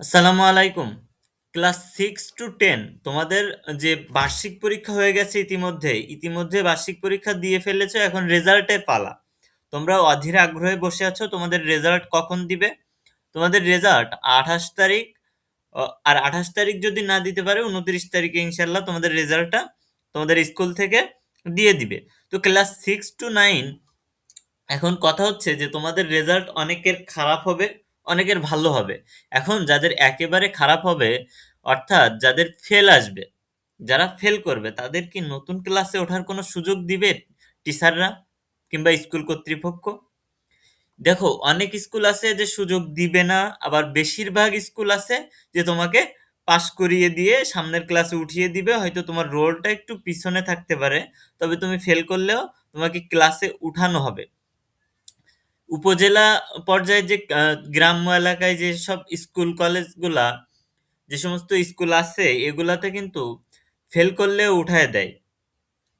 আসসালামু আলাইকুম। Class 6 two 10 তোমাদের যে বার্ষিক পরীক্ষা হয়ে গেছে ইতিমধ্যে বার্ষিক পরীক্ষা দিয়ে ফেলেছো, এখন রেজাল্টের পালা। তোমরা অধীর আগ্রহে বসে আছো তোমাদের রেজাল্ট কখন দিবে। তোমাদের রেজাল্ট 28 তারিখ, আর 28 তারিখ যদি না দিতে পারে 29 তারিখে ইনশাল্লাহ তোমাদের রেজাল্টটা তোমাদের স্কুল থেকে দিয়ে দিবে। তো ক্লাস 6 টু 9, এখন কথা হচ্ছে যে তোমাদের রেজাল্ট অনেকের খারাপ হবে, অনেকের ভালো হবে। এখন যাদের একেবারে খারাপ হবে, অর্থাৎ যাদের ফেল আসবে, যারা ফেল করবে, তাদের কি নতুন ক্লাসে ওঠার কোনো সুযোগ দিবে টিচাররা কিংবা স্কুল কর্তৃপক্ষ? দেখো, অনেক স্কুল আছে যে সুযোগ দিবে না, আবার বেশিরভাগ স্কুল আছে যে তোমাকে পাশ করিয়ে দিয়ে সামনের ক্লাসে উঠিয়ে দিবে। হয়তো তোমার রোলটা একটু পিছনে থাকতে পারে, তবে তুমি ফেল করলেও তোমাকে ক্লাসে উঠানো হবে। উপজেলা পর্যায়ে যে গ্রাম্য এলাকায় যে সব স্কুল কলেজগুলা, যে সমস্ত স্কুল আছে, এগুলাতে কিন্তু ফেল করলেও উঠায় দেয়।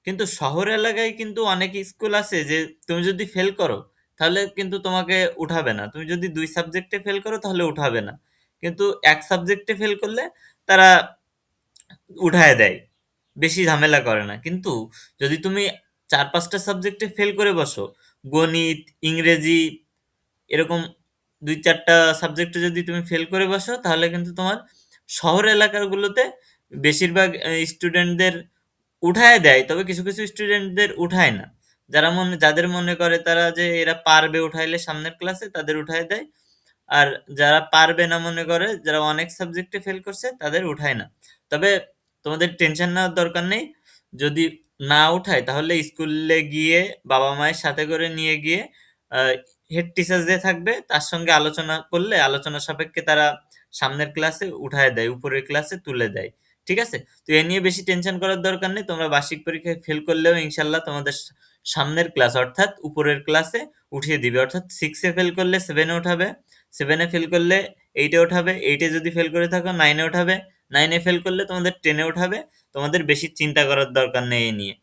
কিন্তু শহর এলাকায় কিন্তু অনেক স্কুল আছে যে তুমি যদি ফেল করো তাহলে কিন্তু তোমাকে উঠাবে না, তুমি যদি 2 সাবজেক্টে ফেল করো তাহলে উঠাবে না, কিন্তু এক সাবজেক্টে ফেল করলে তারা উঠায় দেয়, বেশি ঝামেলা করে না। কিন্তু যদি তুমি 4-5টা সাবজেক্টে ফেল করে বসো, গণিত, ইংরেজি, এরকম 2-4টা সাবজেক্টে যদি তুমি ফেল করে বসো, তাহলে কিন্তু তোমার শহর এলাকাগুলোতে বেশিরভাগ স্টুডেন্টদের উঠায় দেয়, তবে কিছু কিছু স্টুডেন্টদের উঠায় না। যাদের মনে করে তারা যে এরা পারবে উঠাইলে সামনের ক্লাসে, তাদের উঠায় দেয়। আর যারা পারবে না, মনে করে যারা অনেক সাবজেক্টে ফেল করছে, তাদের উঠায় না। তবে তোমাদের টেনশন নেওয়ার দরকার নেই। যদি না উঠায় তাহলে স্কুলে গিয়ে বাবা মায়ের সাথে করে নিয়ে গিয়ে হেড টিচার যে থাকবে তার সঙ্গে আলোচনা করলে, আলোচনা সাপেক্ষে তারা সামনের ক্লাসে উঠায় দেয়, উপরের ক্লাসে তুলে দেয়। ঠিক আছে? তো এ নিয়ে বেশি টেনশন করার দরকার নেই। তোমরা বার্ষিক পরীক্ষায় ফেল করলেও ইনশাল্লাহ তোমাদের সামনের ক্লাস, অর্থাৎ উপরের ক্লাসে উঠিয়ে দিবে। অর্থাৎ 6-এ ফেল করলে 7-এ উঠাবে, 7-এ ফেল করলে 8-এ উঠাবে, 8-এ যদি ফেল করে থাকো 9-এ উঠাবে, 9-এ ফেল করলে তোমাদের 10-এ উঠাবে। তোমাদের বেশি চিন্তা করার দরকার নেই এই নিয়ে।